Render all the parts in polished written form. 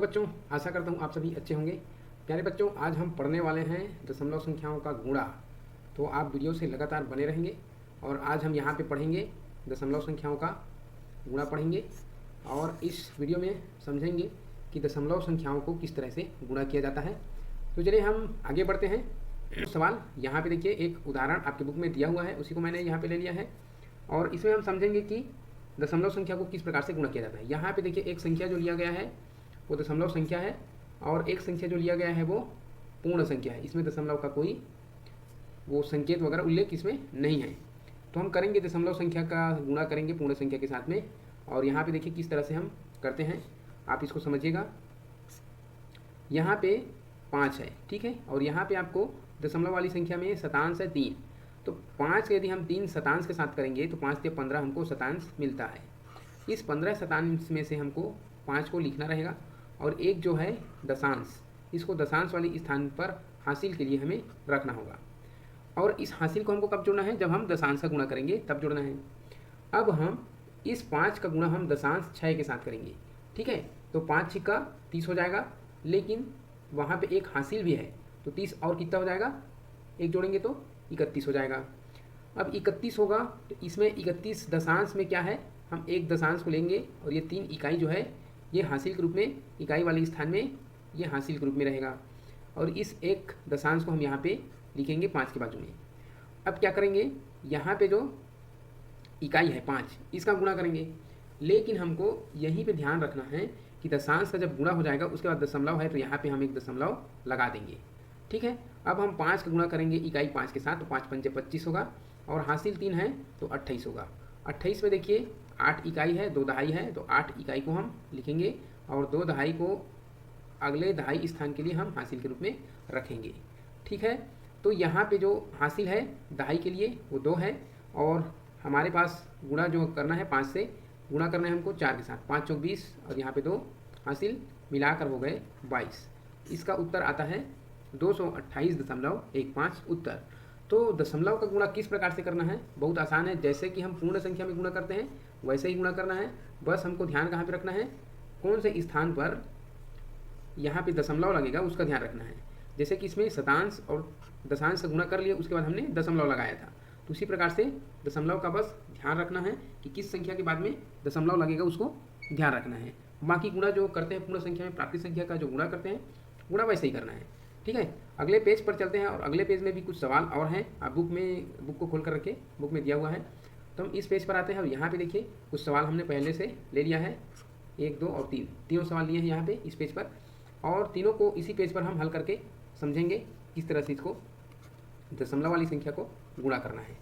बच्चों, आशा करता हूँ आप सभी अच्छे होंगे। प्यारे बच्चों, आज हम पढ़ने वाले हैं दशमलव संख्याओं का गुणा। तो आप वीडियो से लगातार बने रहेंगे और आज हम यहाँ पे पढ़ेंगे दशमलव संख्याओं का गुणा पढ़ेंगे और इस वीडियो में समझेंगे कि दशमलव संख्याओं को किस तरह से गुणा किया जाता है। तो चलिए हम आगे बढ़ते हैं। सवाल यहाँ पे देखिए, एक उदाहरण आपके बुक में दिया हुआ है, उसी को मैंने यहाँ पे ले लिया है और इसमें हम समझेंगे कि दशमलव संख्या को किस प्रकार से गुणा किया जाता है। यहाँ पे देखिए, एक संख्या जो लिया गया है वो दशमलव संख्या है और एक संख्या जो लिया गया है वो पूर्ण संख्या है। इसमें दशमलव का कोई वो संकेत वगैरह उल्लेख इसमें नहीं है। तो हम करेंगे दशमलव संख्या का गुणा करेंगे पूर्ण संख्या के साथ में। और यहाँ पे देखिए किस तरह से हम करते हैं, आप इसको समझिएगा। यहाँ पे 5 है, ठीक है, और यहाँ पे आपको दशमलव वाली संख्या में शतांश है 3। तो 5 का यदि हम 3 शतांश के साथ करेंगे तो 5 से 15 हमको शतांश मिलता है। इस 15 शतांश में से हमको 5 को लिखना रहेगा और एक जो है दशांश, इसको दशांश वाली स्थान पर हासिल के लिए हमें रखना होगा। और इस हासिल को हमको कब जोड़ना है, जब हम दशांश का गुणा करेंगे तब जोड़ना है। अब हम इस 5 का गुणा हम दशांश 6 के साथ करेंगे, ठीक है। तो 5 छिक्का 30 हो जाएगा, लेकिन वहाँ पे एक हासिल भी है तो 30 और कितना हो जाएगा, एक जोड़ेंगे तो 31 हो जाएगा। अब 31 होगा तो इसमें 31 दशांश में क्या है, हम एक दशांश को लेंगे और ये 3 इकाई जो है ये हासिल के रूप में, इकाई वाले स्थान में ये हासिल के रूप में रहेगा। और इस एक दशांश को हम यहाँ पे लिखेंगे 5 के बाजू में। अब क्या करेंगे, यहाँ पे जो इकाई है 5, इसका गुणा करेंगे। लेकिन हमको यहीं पे ध्यान रखना है कि दशांश का जब गुणा हो जाएगा उसके बाद दशमलव है तो यहाँ पे हम एक दशमलव लगा देंगे, ठीक है। अब हम 5 का गुणा करेंगे इकाई 5 के साथ, तो 5 पंचे 25 होगा और हासिल 3 है तो 28 होगा। 28 में देखिए 8 इकाई है, 2 दहाई है, तो 8 इकाई को हम लिखेंगे और 2 दहाई को अगले दहाई स्थान के लिए हम हासिल के रूप में रखेंगे, ठीक है। तो यहाँ पे जो हासिल है दहाई के लिए वो 2 है और हमारे पास गुणा जो करना है 5 से गुणा करना है हमको 4 के साथ, 5 चौक 20 और यहाँ पे 2 हासिल मिलाकर हो गए 22। इसका उत्तर आता है 228.15 उत्तर। तो दशमलव का गुणा किस प्रकार से करना है, बहुत आसान है। जैसे कि हम पूर्ण संख्या में गुणा करते हैं वैसे ही गुणा करना है। बस हमको ध्यान कहाँ पे रखना है, कौन से स्थान पर यहाँ पे दशमलव लगेगा उसका ध्यान रखना है। जैसे कि इसमें शतांश और दशांश का गुणा कर लिया, उसके बाद हमने दशमलव लगाया था, तो उसी प्रकार से दशमलव का बस ध्यान रखना है कि किस संख्या के बाद में दशमलव लगेगा, उसको ध्यान रखना है। बाकी गुणा जो करते हैं पूर्ण संख्या में, प्राकृत संख्या का जो गुणा करते हैं गुणा वैसे ही करना है, ठीक है। अगले पेज पर चलते हैं और अगले पेज में भी कुछ सवाल और हैं। आप बुक को खोल कर रखें, बुक में दिया हुआ है। तो हम इस पेज पर आते हैं और यहाँ पे देखिए कुछ सवाल हमने पहले से ले लिया है, 1, 2 और 3, तीनों सवाल लिए हैं यहाँ पे इस पेज पर, और तीनों को इसी पेज पर हम हल करके समझेंगे किस तरह से इसको दशमलव वाली संख्या को गुणा करना है।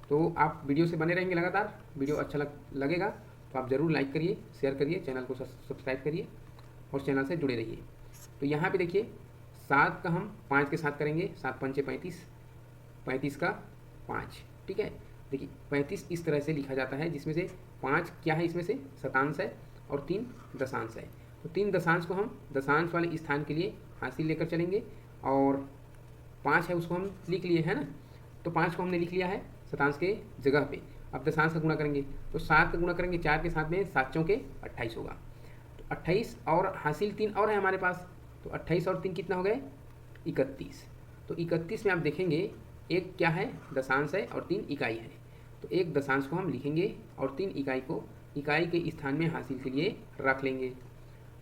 तो आप वीडियो से बने रहेंगे लगातार। वीडियो अच्छा लगेगा तो आप ज़रूर लाइक करिए, शेयर करिए, चैनल को सब्सक्राइब करिए और चैनल से जुड़े रहिए। तो यहाँ पे देखिए 7 का हम 5 के साथ करेंगे, 7 पंचे 35, 35 का 5, ठीक है। देखिए 35 इस तरह से लिखा जाता है, जिसमें से 5 क्या है, इसमें से शतांश है और 3 दशांश है। तो 3 दशांश को हम दशांश वाले स्थान के लिए हासिल लेकर चलेंगे और 5 है उसको हम लिख लिए है ना, तो 5 को हमने लिख लिया है शतांश के जगह पे। अब दशांश का गुणा करेंगे तो 7 का गुणा करेंगे 4 के साथ में, 7 चौके 28 होगा। तो 28 और हासिल 3 और है हमारे पास, तो 28 और 3 कितना हो गए, 31। तो 31 में आप देखेंगे एक क्या है, दशांश है और 3 इकाई है। तो एक दशांश को हम लिखेंगे और 3 इकाई को इकाई के स्थान में हासिल के लिए रख लेंगे,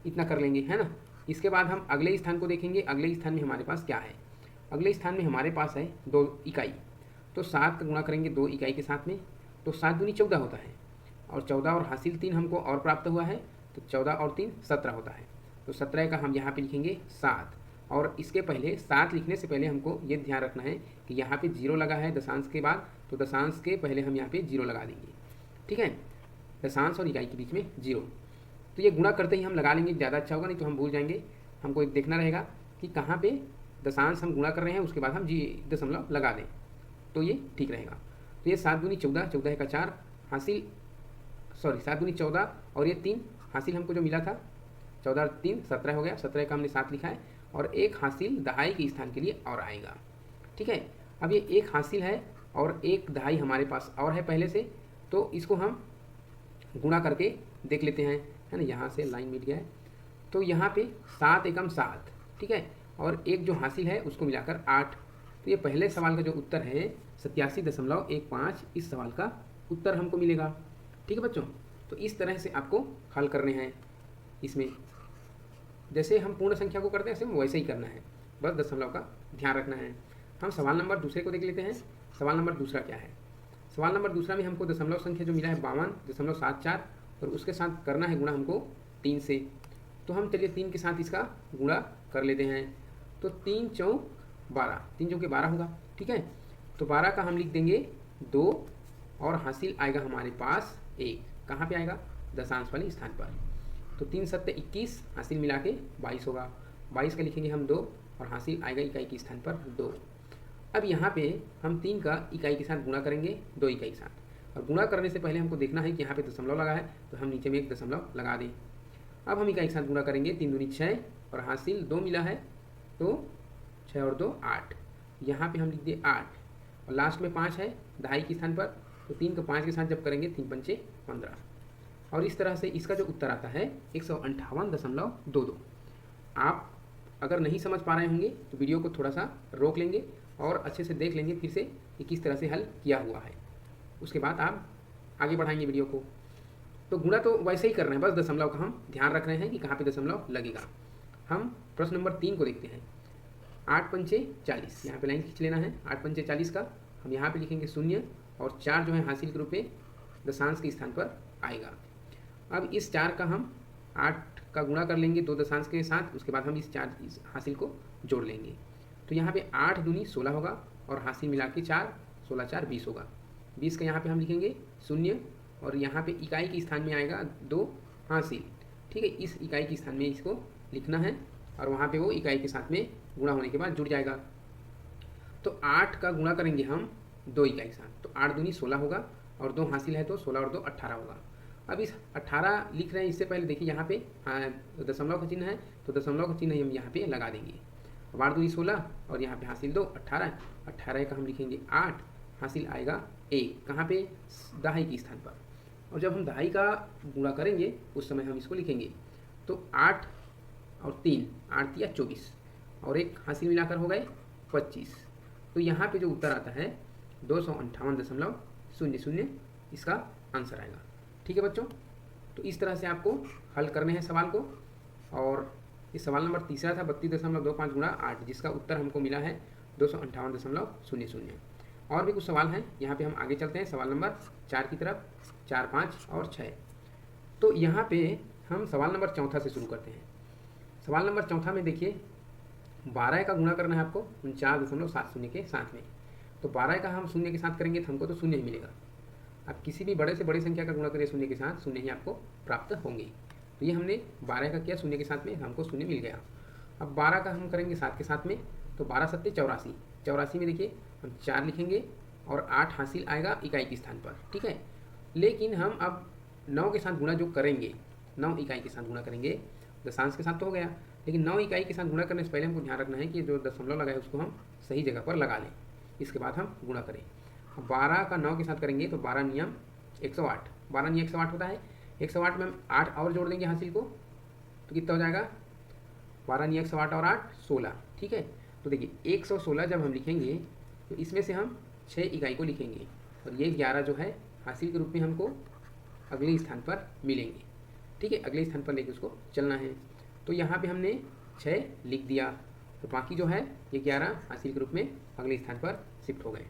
इतना कर लेंगे, है ना। इसके बाद हम अगले स्थान को देखेंगे। अगले स्थान में हमारे पास क्या है, अगले स्थान में हमारे पास है 2 इकाई। तो 7 का गुणा करेंगे 2 इकाई के साथ में, तो 7 दूनी 14 होता है और 14 और हासिल 3 हमको और प्राप्त हुआ है, तो 14 और 3 17 होता है। तो 17 का हम यहाँ पे लिखेंगे 7। और इसके पहले 7 लिखने से पहले हमको ये ध्यान रखना है कि यहाँ पे 0 लगा है दशांश के बाद, तो दशांश के पहले हम यहाँ पे 0 लगा देंगे, ठीक है। दशांश और इकाई के बीच में 0, तो ये गुणा करते ही हम लगा लेंगे, ज़्यादा अच्छा होगा, नहीं तो हम भूल जाएंगे। हमको एक देखना रहेगा कि कहाँ पे दशांश हम गुणा कर रहे हैं, उसके बाद हम दशमलव लगा दें, तो ये ठीक रहेगा। तो ये 7 दूनी 14, 14 का 4 हासिल, 7 दूनी 14 और ये 3 हासिल हमको जो मिला था, 14 और 3 17 हो गया। 17 का हमने 7 लिखा है और एक हासिल दहाई के स्थान के लिए और आएगा, ठीक है। अब ये एक हासिल है और एक दहाई हमारे पास और है पहले से, तो इसको हम गुणा करके देख लेते हैं, है ना। यहाँ से लाइन मिट गया है तो यहाँ पे 7 एकम 7, ठीक है, और एक जो हासिल है उसको मिलाकर 8। तो ये पहले सवाल का जो उत्तर है 87.15, इस सवाल का उत्तर हमको मिलेगा। ठीक है बच्चों, तो इस तरह से आपको हल करने हैं। इसमें जैसे हम पूर्ण संख्या को करते हैं ऐसे वैसे ही करना है, बस दशमलव का ध्यान रखना है। हम सवाल नंबर दूसरे को देख लेते हैं। सवाल नंबर दूसरा क्या है? सवाल नंबर दूसरा में हमको दशमलव संख्या जो मिला है 52.74, और उसके साथ करना है गुणा हमको 3 से। तो हम चलिए 3 के साथ इसका गुणा कर लेते हैं। तो 3 चौक 12, 3 चौके 12 होगा, ठीक है। तो 12 का हम लिख देंगे 2, और हासिल आएगा हमारे पास 1। कहाँ पे आएगा? दशांश वाले स्थान पर। तो 3 सत्ते 21, हासिल मिला के 22 होगा। 22 का लिखेंगे हम 2, और हासिल आएगा इकाई के स्थान पर 2। अब यहाँ पे हम 3 का इकाई के साथ गुणा करेंगे 2 इकाई के साथ, और गुणा करने से पहले हमको देखना है कि यहाँ पे दशमलव लगा है, तो हम नीचे में एक दशमलव लगा दें। अब हम इकाई के साथ गुणा करेंगे, 3 दूनी 6, और हासिल 2 मिला है, तो 6 और 2 8। यहाँ पे हम लिख दिए 8, और लास्ट में 5 है दहाई के स्थान पर, तो 3 को 5 के साथ जब करेंगे 3 पंचे 15, और इस तरह से इसका जो उत्तर आता है 158.22। आप अगर नहीं समझ पा रहे होंगे तो वीडियो को थोड़ा सा रोक लेंगे और अच्छे से देख लेंगे फिर से कि किस तरह से हल किया हुआ है। उसके बाद आप आगे बढ़ाएंगे वीडियो को। तो गुणा तो वैसे ही करना है, बस दशमलव का हम ध्यान रख रहे हैं कि कहाँ पे दशमलव लगेगा। हम प्रश्न नंबर 3 को देखते हैं। 8 पंचे 40, यहाँ पे लाइन खींच लेना है। 8 पंचे 40 का हम यहाँ पे लिखेंगे 0, और 4 जो है हासिल के रूप में दशांश के स्थान पर आएगा। अब इस 4 का हम 8 का गुणा कर लेंगे 2 दशांश के साथ, उसके बाद हम इस हासिल को जोड़ लेंगे। तो यहाँ पे 8 दूनी 16 होगा, और हासिल मिला के 4, 16 4 20 होगा। 20 का यहाँ पे हम लिखेंगे 0, और यहाँ पे इकाई के स्थान में आएगा 2 हासिल, ठीक है। इस इकाई के स्थान में इसको लिखना है, और वहाँ पे वो इकाई के साथ में गुणा होने के बाद जुड़ जाएगा। तो 8 का गुणा करेंगे हम 2 इकाई के साथ, तो 8 दूनी 16 होगा, और 2 हासिल है तो 16 और 2 18 होगा। अब इस 18 लिख रहे हैं, इससे पहले देखिए यहाँ पे दशमलव का चिन्ह है, तो दशमलव का चिन्ह हम यहाँ पे लगा देंगे। 8 दूनी 16, और यहाँ पे हासिल 2 18, 18 का हम लिखेंगे 8, हासिल आएगा 1, कहाँ पे? दहाई के स्थान पर। और जब हम दहाई का गुणा करेंगे उस समय हम इसको लिखेंगे, तो 8 और 3, 8 या 24, और एक हासिल मिलाकर हो गए 25। तो यहाँ पे जो उत्तर आता है 258.00, इसका आंसर आएगा। ठीक है बच्चों, तो इस तरह से आपको हल करने हैं सवाल को। और ये सवाल नंबर तीसरा था 32.25 गुणा 8, जिसका उत्तर हमको मिला है 258.00। और भी कुछ सवाल हैं, यहाँ पे हम आगे चलते हैं सवाल नंबर 4 की तरफ, 4, 5 और 6। तो यहाँ पे हम सवाल नंबर 4 से शुरू करते हैं। सवाल नंबर 4 में देखिए 12 का गुणा करना है आपको 49.70 के साथ में। तो 12 का हम 0 के साथ करेंगे तो हमको तो 0 ही मिलेगा। आप किसी भी बड़े से बड़ी संख्या का गुणा करिए 0 के साथ, 0 ही आपको प्राप्त होंगे। तो ये हमने 12 का किया 0 के साथ में, हमको 0 मिल गया। अब 12 का हम करेंगे 7 के साथ में, तो 12 सत्ते 84, 84 में देखिए हम 4 लिखेंगे, और 8 हासिल आएगा इकाई के स्थान पर, ठीक है। लेकिन हम अब 9 के साथ गुणा जो करेंगे, 9 इकाई के साथ गुणा करेंगे, दशांश के साथ तो हो गया, लेकिन 9 इकाई के साथ गुणा करने से पहले हमको ध्यान रखना है कि जो दशमलव लगा है उसको हम सही जगह पर लगा लें, इसके बाद हम गुणा करें। 12 का 9 के साथ करेंगे तो 12 नियम 108, 12 नियम 108 होता है। 108 में हम 8 और जोड़ देंगे हासिल को, तो कितना हो जाएगा? 12 नियम 108 और 8 16, ठीक है। तो देखिए 116 जब हम लिखेंगे तो इसमें से हम 6 इकाई को लिखेंगे, और ये 11 जो है हासिल के रूप में हमको अगले स्थान पर मिलेंगे, ठीक है। अगले स्थान पर लेके उसको चलना है। तो यहाँ पे हमने 6 लिख दिया, तो बाकी जो है ये 11 हासिल के रूप में अगले स्थान पर शिफ्ट हो गए।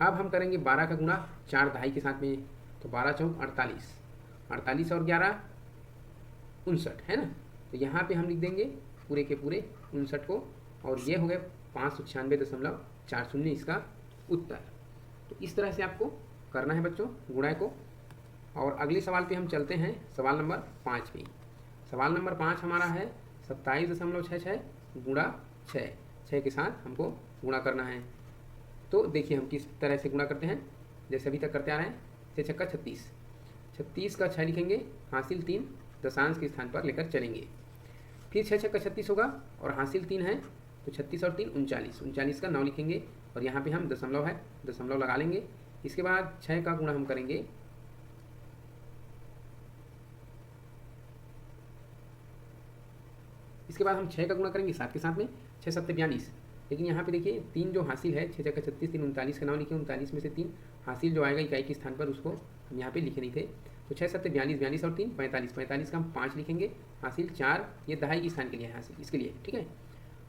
अब हम करेंगे 12 का गुणा 4 दहाई के साथ में, तो 12 चौक 48, 48 और 11 59 है ना। तो यहाँ पे हम लिख देंगे पूरे के पूरे 59 को, और ये हो गए 596.40 इसका उत्तर। तो इस तरह से आपको करना है बच्चों गुणा को। और अगले सवाल पे हम चलते हैं, सवाल नंबर 5 पे। सवाल नंबर 5 हमारा है 27.66 गुणा 6, 6 के साथ हमको गुणा करना है। तो देखिए हम किस तरह से गुणा करते हैं, जैसे अभी तक करते आ रहे हैं। 6 छक्का 36, 36 का 6 लिखेंगे, हासिल 3 दशांश के स्थान पर लेकर चलेंगे। फिर 6 छक्का 36 होगा, और हासिल 3 है, तो 36 और 3 39, 39 का 9 लिखेंगे, और यहाँ पे हम दशमलव है, दशमलव लगा लेंगे। इसके बाद 6 का गुणा हम करेंगे, इसके बाद हम 6 का गुणा करेंगे 7 के साथ में, 6 7 42। लेकिन यहाँ पे देखिए 3 जो हासिल है, 6 जगह 36, 3 39 का नाम लिखे, 39 में से 3 हासिल जो आएगा इकाई के स्थान पर उसको हम यहाँ पे लिखे नहीं थे। तो 6 7 42, 42 और 3 45, 45 का हम 5 लिखेंगे, हासिल 4, ये दहाई के स्थान के लिए है हासिल, इसके लिए, ठीक है।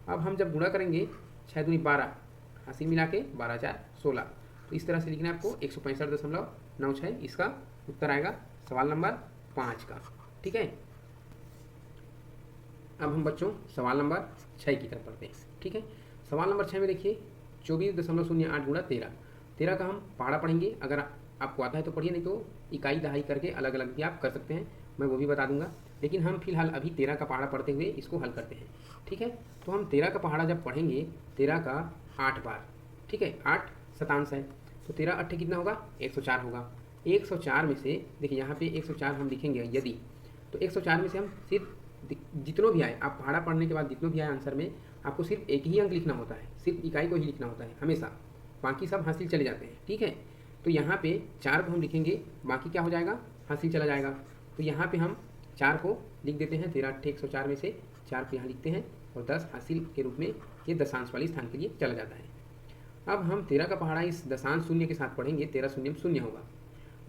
अब हम जब गुणा करेंगे 6 दूनी 12, हासिल मिला के 12 4 16, तो इस तरह से लिखना है आपको 165.96, इसका उत्तर आएगा सवाल नंबर 5 का, ठीक है। अब हम बच्चों सवाल नंबर 6 की तरफ बढ़ते हैं, ठीक है। सवाल नंबर 6 में देखिए 24.08 गुणा 13, 13 का हम पहाड़ा पढ़ेंगे। अगर आपको आता है तो पढ़िए, नहीं तो इकाई दहाई करके अलग अलग भी आप कर सकते हैं, मैं वो भी बता दूंगा। लेकिन हम फिलहाल अभी 13 का पहाड़ा पढ़ते हुए इसको हल करते हैं, ठीक है। तो हम 13 का पहाड़ा जब पढ़ेंगे, 13 का 8 बार, ठीक है, 8 शतांश है, तो 13 8 कितना होगा, 104 होगा। 104 में से देखिए यहाँ पे 104 हम लिखेंगे यदि, तो 104 में से हम सिर्फ जितनों भी आए, आप पहाड़ा पढ़ने के बाद जितनों भी आए आंसर में, आपको सिर्फ एक ही अंक लिखना होता है, सिर्फ इकाई को ही लिखना होता है हमेशा, बाकी सब हासिल चले जाते हैं, ठीक है। तो यहाँ पे 4 को हम लिखेंगे, बाकी क्या हो जाएगा, हासिल चला जाएगा। तो यहाँ पे हम 4 को लिख देते हैं, 13 8 104 में से 4 को यहाँ लिखते हैं, और 10 हासिल के रूप में ये दशांश वाली स्थान के लिए चला जाता है। अब हम 13 का पहाड़ा इस दशांश शून्य के साथ पढ़ेंगे, 13 शून्य शून्य होगा,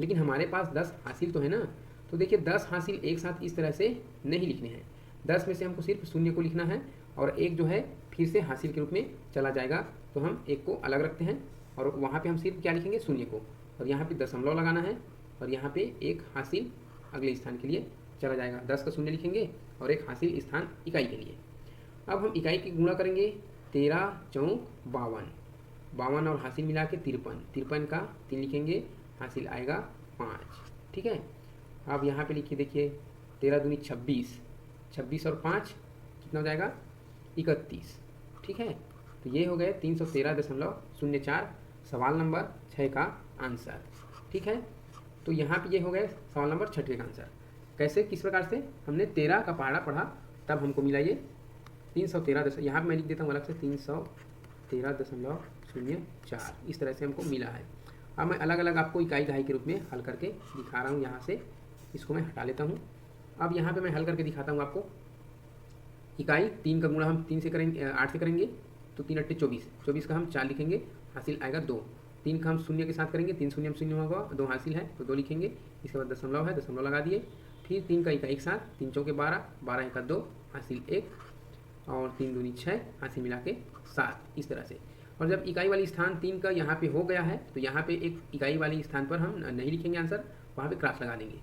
लेकिन हमारे पास 10 हासिल तो है ना। तो देखिए 10 हासिल एक साथ इस तरह से नहीं लिखने हैं, 10 में से हमको सिर्फ शून्य को लिखना है, और एक जो है फिर से हासिल के रूप में चला जाएगा। तो हम एक को अलग रखते हैं, और वहाँ पे हम सिर्फ क्या लिखेंगे, शून्य को, और यहाँ पे दशमलव लगाना है, और यहाँ पे एक हासिल अगले स्थान के लिए चला जाएगा। 10 का शून्य लिखेंगे और एक हासिल स्थान इकाई के लिए। अब हम इकाई की गुणा करेंगे, 13 चौक 52, 52 और हासिल मिला के 53, 53 का 3 लिखेंगे, हासिल आएगा 5, ठीक है। अब यहाँ पे लिखिए, देखिए 13 दूनी 26, 26 और 5 कितना हो जाएगा, 31, ठीक है। तो ये हो गए 313.04 सवाल नंबर 6 का आंसर, ठीक है। तो यहाँ पे ये हो गए सवाल नंबर 6 का आंसर। कैसे, किस प्रकार से हमने 13 का पहाड़ा पढ़ा, तब हमको मिला ये 313, यहाँ पर मैं लिख देता हूँ अलग से 313.04, इस तरह से हमको मिला है। अब मैं अलग अलग आपको इकाई दहाई के रूप में हल करके दिखा रहा हूँ। यहाँ से इसको मैं हटा लेता हूँ। अब यहाँ पे मैं हल करके दिखाता हूँ आपको। इकाई 3 का गुणा हम 3 से करेंगे, 8 से करेंगे, तो 3 8 24, 24 का हम 4 लिखेंगे, हासिल आएगा 2। 3 का हम शून्य के साथ करेंगे, 3 शून्य में शून्य होगा, 2 हासिल है तो 2 लिखेंगे। इसके बाद दशमलव है, दशमलव लगा दिए। फिर 3 का इकाई एक साथ, 3 चौके 12, 12 का 2, हासिल 1, और 3 दूनी 6, हासिल मिला के 7, इस तरह से। और जब इकाई वाली स्थान 3 का यहाँ पे हो गया है, तो यहाँ पे एक इकाई वाली स्थान पर हम नहीं लिखेंगे आंसर, वहाँ पे क्रॉस लगा देंगे।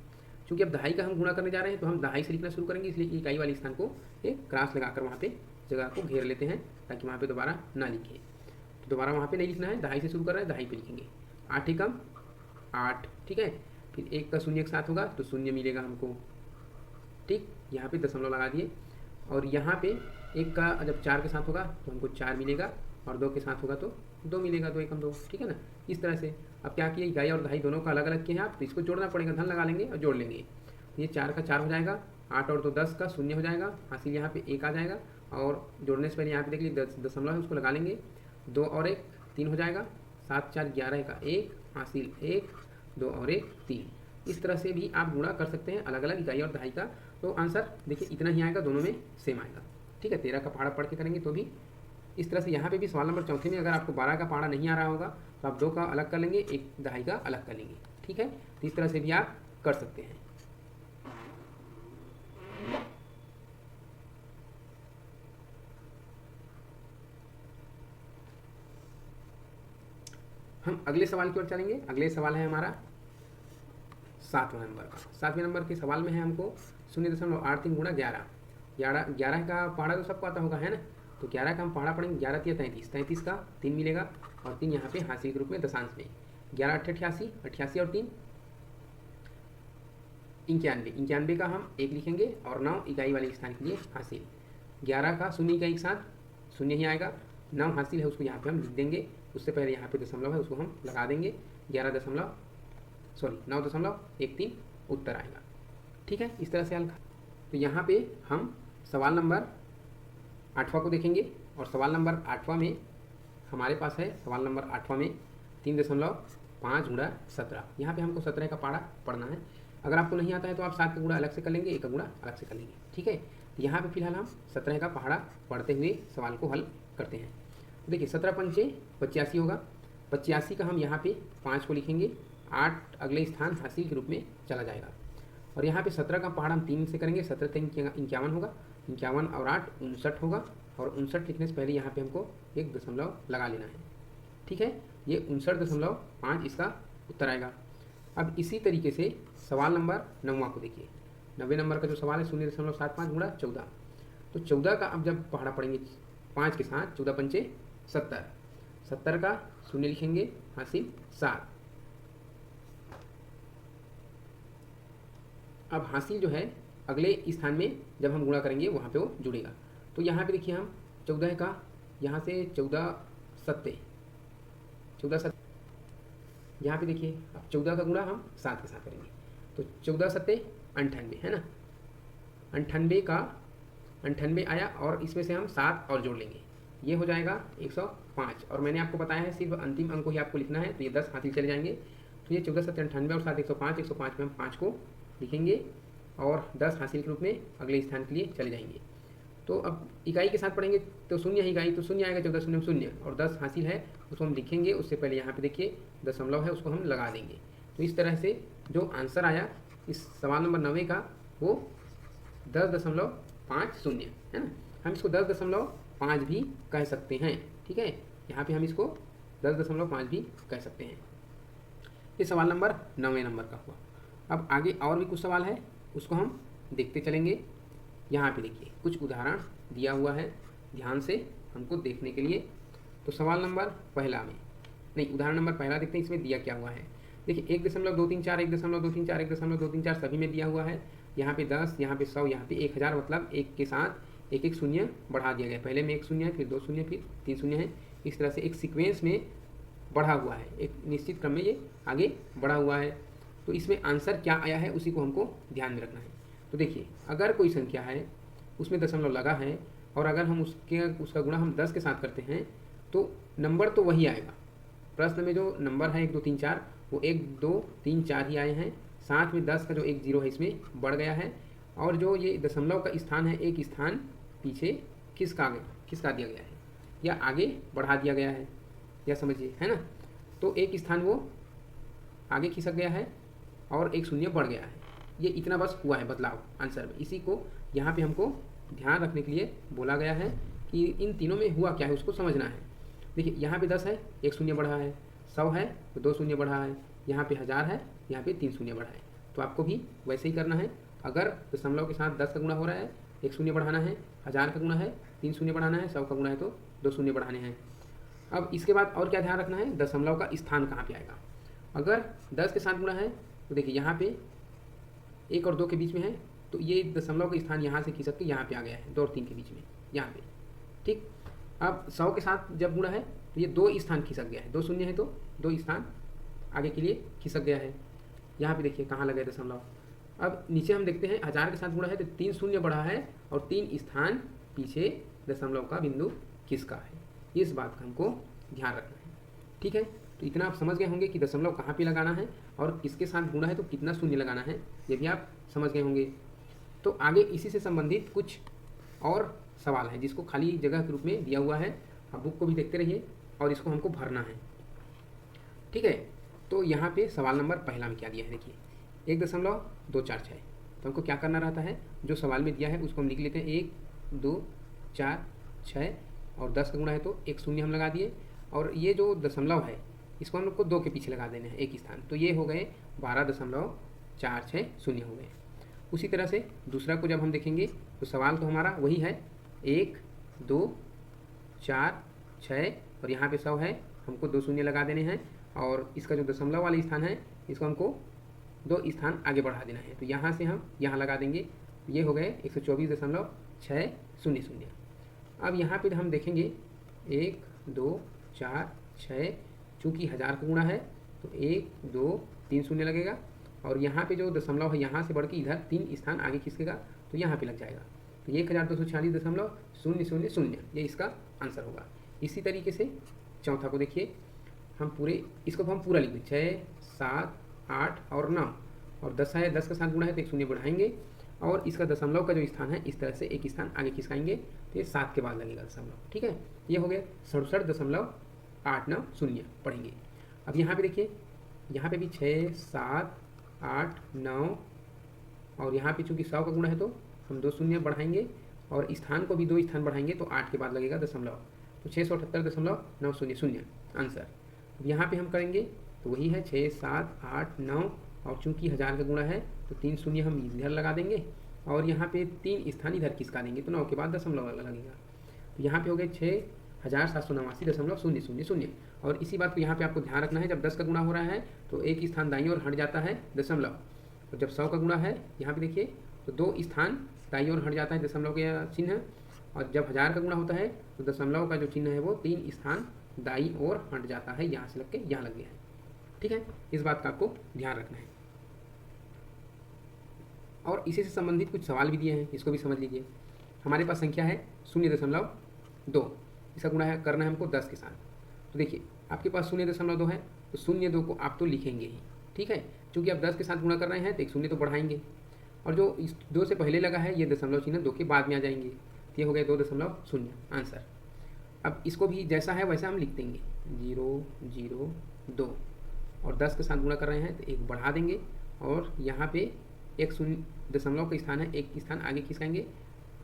क्योंकि अब दहाई का हम गुणा करने जा रहे हैं, तो हम दहाई से लिखना शुरू करेंगे, इसलिए इकाई वाली स्थान को एक क्रॉस लगाकर वहाँ पे जगह को घेर लेते हैं, ताकि वहाँ पे दोबारा ना लिखे। तो दोबारा वहाँ पे नहीं लिखना है, दहाई से शुरू कर रहे हैं, दहाई पे लिखेंगे। 8 एकम 8, ठीक है। फिर 1 का शून्य के साथ होगा तो शून्य मिलेगा हमको, ठीक। यहाँ पे दशमलव लगा दिए, और यहाँ पे 1 का जब 4 के साथ होगा तो हमको 4 मिलेगा, और 2 के साथ होगा तो 2 मिलेगा, 2 एकम 2, ठीक है ना। इस तरह से अब क्या किए, इकाई और दहाई दोनों का अलग अलग किए हैं आप, तो इसको जोड़ना पड़ेगा, धन लगा लेंगे और जोड़ लेंगे। तो ये 4 का 4 हो जाएगा, 8 और 2 10 का शून्य हो जाएगा, हासिल यहाँ पे 1 आ जाएगा, और जोड़ने से पहले यहाँ पे देख लीजिए दशमलव है, उसको लगा लेंगे, 2 और 1 3 हो जाएगा, 7 4 11 का 1, हासिल 1, 2 और 1 3। इस तरह से भी आप गुणा कर सकते हैं अलग अलग इकाई और दहाई का। तो आंसर देखिए इतना ही आएगा, दोनों में सेम आएगा, ठीक है। 13 का पहाड़ा पढ़ के करेंगे तो भी इस तरह से। यहाँ पे भी सवाल नंबर 4 में अगर आपको 12 का पहाड़ा नहीं आ रहा होगा, तो आप 2 का अलग कर लेंगे, 1 दहाई का अलग कर लेंगे, ठीक है। तो इस तरह से भी आप कर सकते हैं। हम अगले सवाल की ओर चलेंगे। अगले सवाल है हमारा 7वें नंबर का। 7वें नंबर के सवाल में है हमको 0.83 गुणा 11, 11 का पहाड़ा तो सबको आता होगा, है ना। तो 11 का हम पहाड़ा पढ़ेंगे, 11 3 33, 33 का 3 मिलेगा, और 3 यहाँ पे हासिल के रूप में दशांश में, 11 8 88, 88 और 3 91, 91 का हम 1 लिखेंगे, और 9 इकाई वाले स्थान के लिए हासिल। 11 का शून्य इकाई के साथ शून्य ही आएगा, 9 हासिल है उसको यहाँ पे हम लिख देंगे, उससे पहले यहाँ पे दशमलव है उसको हम लगा देंगे, 9.13 उत्तर आएगा, ठीक है। इस तरह से हल। तो यहाँ पे हम सवाल नंबर 8वां को देखेंगे, और सवाल नंबर 8वां में हमारे पास है, सवाल नंबर 8वां में 3.5 गुणा 17। यहाँ पे हमको 17 का पहाड़ा पढ़ना है। अगर आपको नहीं आता है तो आप 7 का गुणा अलग से कर लेंगे, 1 का गुणा अलग से कर लेंगे, ठीक है। यहाँ पे फिलहाल हम 17 का पहाड़ा पढ़ते हुए सवाल को हल करते हैं। देखिए 17 पंचे 85 होगा, 85 का हम यहाँ पे 5 को लिखेंगे, 8 अगले स्थान हासिल के रूप में चला जाएगा। और यहाँ पे 17 का पहाड़ा हम 3 से करेंगे, 17 3 51 होगा, 51 और 8 59 होगा। और 59 लिखने से पहले यहाँ पे हमको एक दशमलव लगा लेना है। ठीक है, ये 59.5 इसका उत्तर आएगा। अब इसी तरीके से सवाल नंबर 9वां को देखिए। 90 नंबर का जो सवाल है 0.75 गुणा 14। तो 14 का अब जब पहाड़ा पढ़ेंगे 5 के साथ, 14 पंचे 70, 70 का 0 लिखेंगे, हासिल 7। अब हासिल जो है अगले स्थान में जब हम गुणा करेंगे वहाँ पे वो जुड़ेगा। तो यहाँ पे देखिए हम 14 का यहाँ से 14 सत्ते 14 सत्ते, यहाँ पे देखिए अब 14 का गुणा हम 7 के साथ करेंगे। तो 14 सत्ते 98 है ना, 98 का 98 आया और इसमें से हम 7 और जोड़ लेंगे, ये हो जाएगा 105। और मैंने आपको बताया है सिर्फ अंतिम अंक को ही आपको लिखना है, तो ये 10 हासिल चले जाएंगे। तो ये 14 सत्ते 98 और 7 105, 105 में हम 5 को लिखेंगे और 10 हासिल के रूप में अगले स्थान के लिए चले जाएंगे। तो अब इकाई के साथ पढ़ेंगे तो 0 है इकाई, तो 0 आएगा, 14 0 0 और 10 हासिल है उसको हम लिखेंगे। उससे पहले यहाँ पे देखिए दशमलव है उसको हम लगा देंगे। तो इस तरह से जो आंसर आया इस सवाल नंबर 9 का वो 10.50 है ना। हम इसको 10.5 भी कह सकते हैं। ठीक है, यहाँ पे हम इसको 10.5 भी कह सकते हैं। ये सवाल नंबर 9 नंबर का हुआ। अब आगे और भी कुछ सवाल है उसको हम देखते चलेंगे। यहाँ पे देखिए कुछ उदाहरण दिया हुआ है, ध्यान से हमको देखने के लिए। तो सवाल नंबर पहला में नहीं, उदाहरण नंबर पहला देखते हैं, इसमें दिया क्या हुआ है। देखिए 1.234, 1.234, 1.234 सभी में दिया हुआ है। यहाँ पे 10, यहाँ पे 100, यहाँ पे 1000, मतलब एक के साथ एक एक शून्य बढ़ा दिया गया। पहले में एक शून्य है, फिर 2 शून्य, फिर 3 शून्य है। इस तरह से एक सीक्वेंस में बढ़ा हुआ है, एक निश्चित क्रम में ये आगे बढ़ा हुआ है। तो इसमें आंसर क्या आया है उसी को हमको ध्यान में रखना है। तो देखिए अगर कोई संख्या है उसमें दशमलव लगा है और अगर हम उसका गुणा हम 10 के साथ करते हैं तो नंबर तो वही आएगा। प्रश्न में जो नंबर है 1 2 3 4 वो 1 2 3 4 ही आए हैं। साथ में 10 का जो एक 0 है इसमें बढ़ गया है। और जो ये दशमलव का स्थान है एक स्थान पीछे खिसका दिया गया है या आगे बढ़ा दिया गया है, या समझिए, है ना। तो एक स्थान वो आगे खिसक गया है और एक शून्य बढ़ गया है। ये इतना बस हुआ है बदलाव आंसर में। इसी को यहाँ पे हमको ध्यान रखने के लिए बोला गया है कि इन तीनों में हुआ क्या है उसको समझना है। देखिए यहाँ पे 10 है, एक शून्य बढ़ा है, 100 है तो 2 शून्य बढ़ा है, यहाँ पे 1000 है, यहाँ पे 3 शून्य बढ़ा है। तो आपको भी वैसे ही करना है। अगर दशमलव के साथ 10 का गुणा हो रहा है, एक शून्य बढ़ाना है, 1000 का गुणा है 3 शून्य बढ़ाना है, 100 का गुणा है तो 2 शून्य बढ़ाने हैं। अब इसके बाद और क्या ध्यान रखना है, दशमलव का स्थान कहाँ पे आएगा। अगर 10 के साथ गुणा है तो देखिए यहाँ पे 1 और 2 के बीच में है, तो ये दशमलव का स्थान यहाँ से खिसक के यहाँ पे आ गया है, 2 और 3 के बीच में, यहाँ पे। ठीक, अब 100 के साथ जब गुणा है तो ये 2 स्थान खिसक गया है, 2 शून्य है तो 2 स्थान आगे के लिए खिसक गया है। यहाँ पे देखिए कहाँ लगा है दशमलव। अब नीचे हम देखते हैं 1000 के साथ गुणा है तो 3 शून्य बढ़ा है और 3 स्थान पीछे दशमलव का बिंदु खिसका है। इस बात का हमको ध्यान रखना है। ठीक है, तो इतना आप समझ गए होंगे कि दशमलव कहाँ पे लगाना है और किसके साथ गुणा है तो कितना शून्य लगाना है, ये भी आप समझ गए होंगे। तो आगे इसी से संबंधित कुछ और सवाल है जिसको खाली जगह के रूप में दिया हुआ है। आप बुक को भी देखते रहिए और इसको हमको भरना है। ठीक है, तो यहाँ पे सवाल नंबर पहला में क्या दिया है, देखिए 1.246। तो हमको क्या करना रहता है, जो सवाल में दिया है उसको हम लिख लेते हैं 1 2 4 6 और 10 का गुणा है तो एक शून्य हम लगा दिए। और ये जो दशमलव है इसको हम लोग को 2 के पीछे लगा देना है एक स्थान, तो ये हो गए 12.46 हो गए। उसी तरह से दूसरा को जब हम देखेंगे तो सवाल तो हमारा वही है 1 2 4 6 और यहाँ पे 100 है, हमको 2 शून्य लगा देने हैं। और इसका जो दशमलव वाला स्थान है इसको हमको 2 स्थान आगे बढ़ा देना है, तो यहाँ से हम यहाँ लगा देंगे, ये हो गए 124.600। अब यहाँ पे हम देखेंगे 1 2 4 6, चूँकि 1000 का गुणा है तो 1 2 3 शून्य लगेगा और यहाँ पे जो दशमलव है यहाँ से बढ़ के इधर 3 स्थान आगे खिसकेगा तो यहाँ पे लग जाएगा, तो 1246.000 ये इसका आंसर होगा। इसी तरीके से चौथा को देखिए, हम पूरे इसको तो हम पूरा लिख दें 6 7 8 और 9 और 10 है, 10 का साथ गुणा है तो एक शून्य बढ़ाएंगे और इसका दशमलव का जो स्थान है इस तरह से एक स्थान आगे खिसकाएंगे तो ये 7 के बाद लगेगा दशमलव। ठीक है, ये हो गया 67.890 पढ़ेंगे। अब यहाँ पे देखिए, यहाँ पे भी 6, 7, 8, 9 और यहाँ पे चूँकि 100 का गुणा है तो हम 2 शून्य बढ़ाएंगे और स्थान को भी 2 स्थान बढ़ाएंगे तो 8 के बाद लगेगा दशमलव, तो 678.900 आंसर। अब यहाँ पे हम करेंगे तो वही है 6, 7, 8, 9 और चूँकि 1000 का गुणा है तो 3 शून्य हम इधर लगा देंगे और यहाँ पे 3 स्थान इधर खिसका देंगे तो 9 के बाद दशमलव लगेगा। तो यहाँ पे हो गए 6789.000 और इसी बात को यहाँ पे आपको ध्यान रखना है, जब 10 का गुणा हो रहा है तो एक स्थान दाईं ओर हट जाता है दशमलव, और जब 100 का गुणा है यहाँ पे देखिए तो 2 स्थान दाईं ओर हट जाता है दशमलव का चिन्ह, और जब 1000 का गुणा होता है तो दशमलव का जो चिन्ह है वो 3 स्थान दाईं ओर हट जाता है, यहाँ से लग के यहाँ लग गया है। ठीक है, इस बात का आपको ध्यान रखना है। और इसी से संबंधित कुछ सवाल भी दिए हैं, इसको भी समझ लीजिए। हमारे पास संख्या है 0.2, इसका गुणा है करना है हमको 10 के साथ। तो देखिए आपके पास 0.2 है तो 0.2 को आप तो लिखेंगे ही। ठीक है, क्योंकि आप 10 के साथ गुणा कर रहे हैं तो एक शून्य तो बढ़ाएंगे, और जो इस 2 से पहले लगा है ये दशमलव चिन्ह 2 के बाद में आ जाएंगे, तो ये हो गया 2.0 आंसर। अब इसको भी जैसा है वैसा हम लिख देंगे 0.02 और 10 के साथ गुणा कर रहे हैं तो एक बढ़ा देंगे और यहाँ पे एक शून्य दशमलव का स्थान है, एक स्थान आगे खिसकाएंगे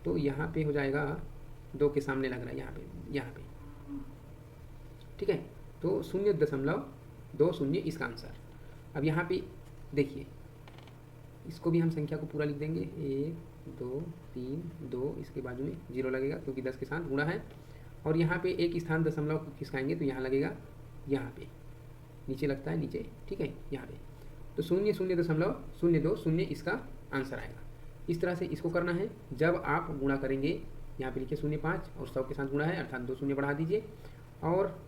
तो यहाँ पे हो जाएगा 2 के सामने लग रहा है यहाँ पे। ठीक है, तो 0.20 इसका आंसर। अब यहाँ पे देखिए इसको भी हम संख्या को पूरा लिख देंगे 1, 2, 3, 2 इसके बाजू में 0 लगेगा क्योंकि 10 के साथ गुणा है, और यहाँ पे एक स्थान दशमलव खिसकाएंगे तो यहाँ लगेगा, यहाँ पे नीचे लगता है नीचे। ठीक है, यहाँ पे तो 0.02 इसका आंसर आएगा। इस तरह से इसको करना है। जब आप गुणा करेंगे यहाँ पे लिखिए 0.5 और 100 के साथ गुणा है अर्थात 2 शून्य बढ़ा दीजिए, और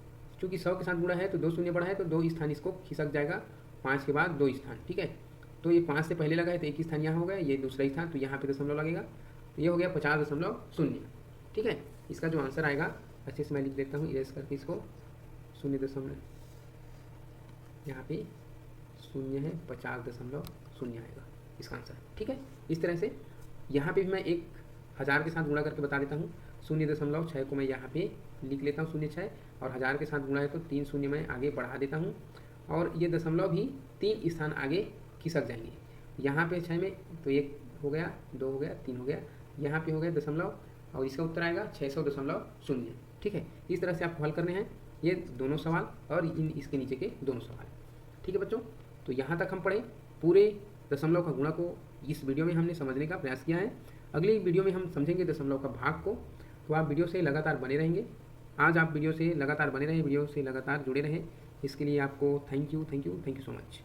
चूँकि 100 के साथ गुणा है तो 2 शून्य बढ़ा है तो 2 स्थान इसको खिसक जाएगा, 5 के बाद 2 स्थान। ठीक है, तो ये 5 से पहले लगा है तो एक स्थान यहाँ हो गया, ये दूसरा स्थान तो यहाँ पे दशमलव लगेगा, तो ये हो गया 50.0। ठीक है, इसका जो आंसर आएगा अच्छे से मैं लिख देता हूँ इरेज करके इसको, 0 यहाँ पे 0 है 50.0 आएगा इसका आंसर। ठीक है, इस तरह से यहाँ पे भी मैं 1000 के साथ गुणा करके बता देता हूँ। 0.6 को मैं यहाँ पे लिख लेता हूँ 0.6 और 1000 के साथ गुणा है तो 3 शून्य मैं आगे बढ़ा देता हूँ, और ये दशमलव भी 3 स्थान आगे खिसक जाएंगे। यहाँ पे 6 में तो 1 हो गया, 2 हो गया, 3 हो गया, यहाँ पे हो गया दशमलव और इसका उत्तर आएगा 600.0। ठीक है, इस तरह से आपको हल करने हैं ये दोनों सवाल और इसके नीचे के दोनों सवाल। ठीक है बच्चों, तो यहाँ तक हम पढ़े पूरे दशमलव का गुणा को इस वीडियो में हमने समझने का प्रयास किया है। अगली वीडियो में हम समझेंगे दशमलव का भाग को, तो आप वीडियो से लगातार बने रहेंगे। आज आप वीडियो से लगातार बने रहें, वीडियो से लगातार जुड़े रहें, इसके लिए आपको थैंक यू सो मच।